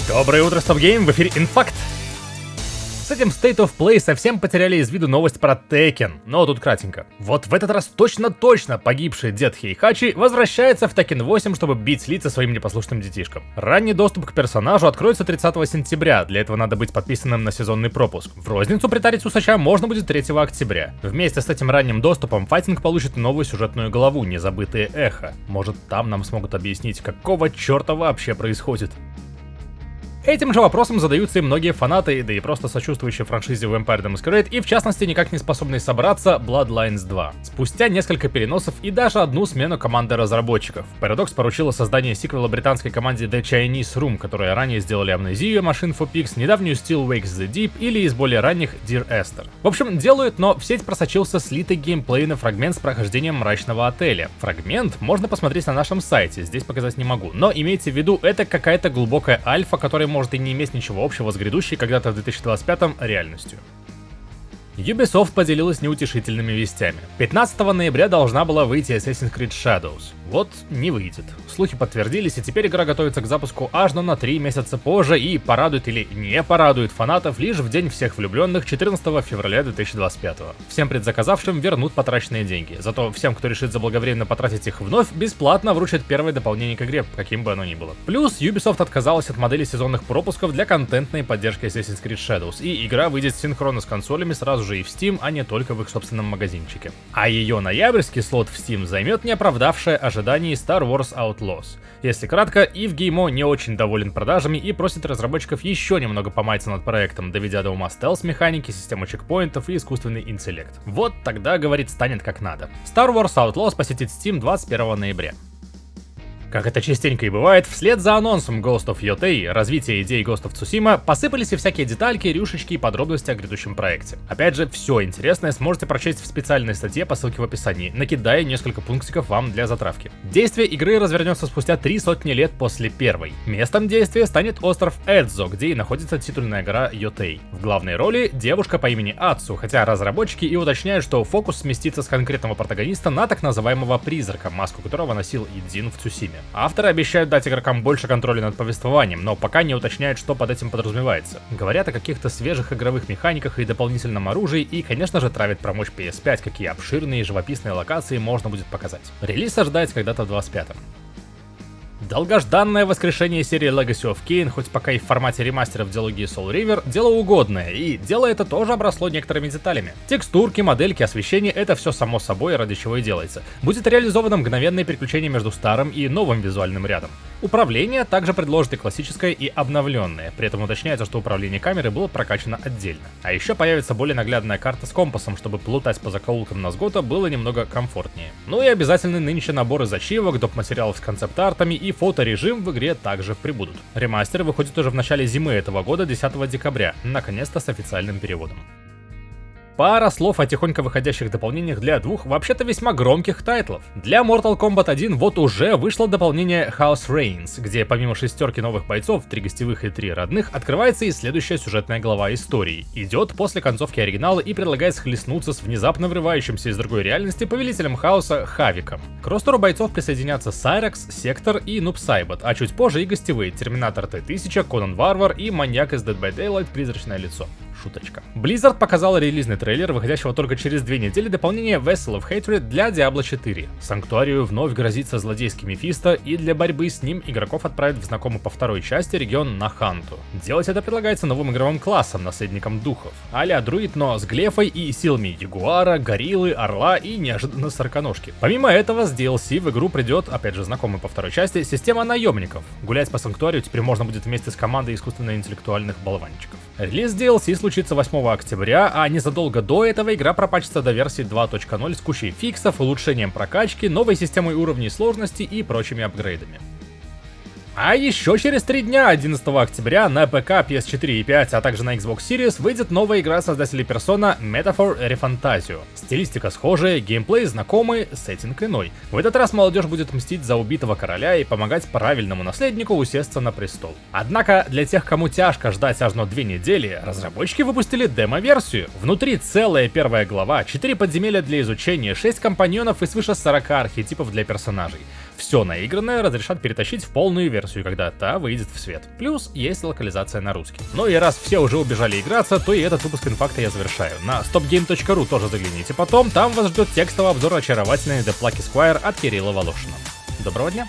Доброе утро, Stop Game, в эфире Инфакт. С этим State of Play совсем потеряли из виду новость про Tekken, но тут кратенько. Вот в этот раз точно погибший дед Хейхачи возвращается в Tekken 8, чтобы бить лица своим непослушным детишкам. Ранний доступ к персонажу откроется 30 сентября, для этого надо быть подписанным на сезонный пропуск. В розницу притарить усача можно будет 3 октября. Вместе с этим ранним доступом файтинг получит новую сюжетную главу «Незабытые эхо». Может, там нам смогут объяснить, какого черта вообще происходит. Этим же вопросом задаются и многие фанаты, да и просто сочувствующие франшизе Vampire the Masquerade, и в частности никак не способные собраться Bloodlines 2. Спустя несколько переносов и даже одну смену команды разработчиков, Paradox поручила создание сиквела британской команде The Chinese Room, которые ранее сделали Amnesia, Machine for Pigs, недавнюю Still Wakes the Deep или из более ранних Dear Esther. В общем, делают, но в сеть просочился слитый геймплейный фрагмент с прохождением мрачного отеля. Фрагмент можно посмотреть на нашем сайте, здесь показать не могу, но имейте в виду, это какая-то глубокая альфа, которая может и не иметь ничего общего с грядущей когда-то в 2025-м реальностью. Ubisoft поделилась неутешительными вестями. 15 ноября должна была выйти Assassin's Creed Shadows. Вот не выйдет. Слухи подтвердились, и теперь игра готовится к запуску аж на 3 месяца позже и порадует или не порадует фанатов лишь в день всех влюбленных 14 февраля 2025. Всем предзаказавшим вернут потраченные деньги, зато всем, кто решит заблаговременно потратить их вновь, бесплатно вручат первое дополнение к игре, каким бы оно ни было. Плюс Ubisoft отказалась от модели сезонных пропусков для контентной поддержки Assassin's Creed Shadows, и игра выйдет синхронно с консолями сразу же и в Steam, а не только в их собственном магазинчике. А ее ноябрьский слот в Steam займет неоправдавшее ожиданий Star Wars Outlaws. Если кратко, Yves Guillemot не очень доволен продажами и просит разработчиков еще немного помаяться над проектом, доведя до ума стелс-механики, систему чекпоинтов и искусственный интеллект. Вот тогда, говорит, станет как надо. Star Wars Outlaws посетит Steam 21 ноября. Как это частенько и бывает, вслед за анонсом Ghost of Yotei, развития идей Ghost of Tsushima, посыпались и всякие детальки, рюшечки и подробности о грядущем проекте. Опять же, все интересное сможете прочесть в специальной статье по ссылке в описании, накидая несколько пунктиков вам для затравки. Действие игры развернется спустя 300 лет после первой. Местом действия станет остров Эдзо, где и находится титульная гора Йотей. В главной роли девушка по имени Ацу, хотя разработчики и уточняют, что фокус сместится с конкретного протагониста на так называемого призрака, маску которого носил Идзин в Цусиме. Авторы обещают дать игрокам больше контроля над повествованием, но пока не уточняют, что под этим подразумевается. Говорят о каких-то свежих игровых механиках и дополнительном оружии, и, конечно же, травят про мощь PS5, какие обширные и живописные локации можно будет показать. Релиз ожидается когда-то в 25-м. Долгожданное воскрешение серии Legacy of Kain, хоть пока и в формате ремастера в диалогии Soul River, дело угодное, и дело это тоже обросло некоторыми деталями. Текстурки, модельки, освещение — это все само собой, ради чего и делается. Будет реализовано мгновенное переключение между старым и новым визуальным рядом. Управление также предложит и классическое, и обновленное, при этом уточняется, что управление камерой было прокачано отдельно. А еще появится более наглядная карта с компасом, чтобы плутать по закоулкам Назгота было немного комфортнее. Ну и обязательный нынче набор из ачивок, доп. Материалов с концепт-артами и фоторежим в игре также прибудут. Ремастер выходит уже в начале зимы этого года, 10 декабря, наконец-то с официальным переводом. Пара слов о тихонько выходящих дополнениях для двух вообще-то весьма громких тайтлов. Для Mortal Kombat 1 вот уже вышло дополнение House Reigns, где помимо 6 новых бойцов, 3 гостевых и 3 родных, открывается и следующая сюжетная глава истории. Идет после концовки оригинала и предлагает схлестнуться с внезапно врывающимся из другой реальности повелителем хаоса Хавиком. К ростеру бойцов присоединятся Сайрекс, Сектор и Нуб Сайбот, а чуть позже и гостевые Терминатор Т-1000, Конан Варвар и маньяк из Dead by Daylight Призрачное лицо. Шуточка. Blizzard показал релизный трейлер, выходящего только через 2 недели, дополнения Vessel of Hatred для Diablo 4. Санктуарию вновь грозится злодейский Мефисто, и для борьбы с ним игроков отправят в знакомый по второй части регион Наханту. Делать это предлагается новым игровым классом, наследником духов. А-ля друид, но с глефой и силами ягуара, гориллы, орла и неожиданно сороконожки. Помимо этого, с DLC в игру придет, опять же знакомый по второй части, система наемников. Гулять по Санктуарию теперь можно будет вместе с командой искусственно-интеллектуальных болванчиков. Релиз DLC случится 8 октября, а незадолго до этого игра пропатчится до версии 2.0 с кучей фиксов, улучшением прокачки, новой системой уровней сложности и прочими апгрейдами. А еще через 3 дня, 11 октября, на ПК, PS4 и 5, а также на Xbox Series выйдет новая игра создателей Persona Metaphor ReFantazio. Стилистика схожая, геймплей знакомый, сеттинг иной. В этот раз молодежь будет мстить за убитого короля и помогать правильному наследнику усесться на престол. Однако, для тех, кому тяжко ждать аж 2 недели, разработчики выпустили демо-версию. Внутри целая первая глава, 4 подземелья для изучения, 6 компаньонов и свыше 40 архетипов для персонажей. все наигранное разрешат перетащить в полную версию, когда та выйдет в свет. Плюс есть локализация на русский. Ну и раз все уже убежали играться, то и этот выпуск инфакта я завершаю. На stopgame.ru тоже загляните потом, там вас ждет текстовый обзор очаровательной The Plucky Squire от Кирилла Волошина. Доброго дня!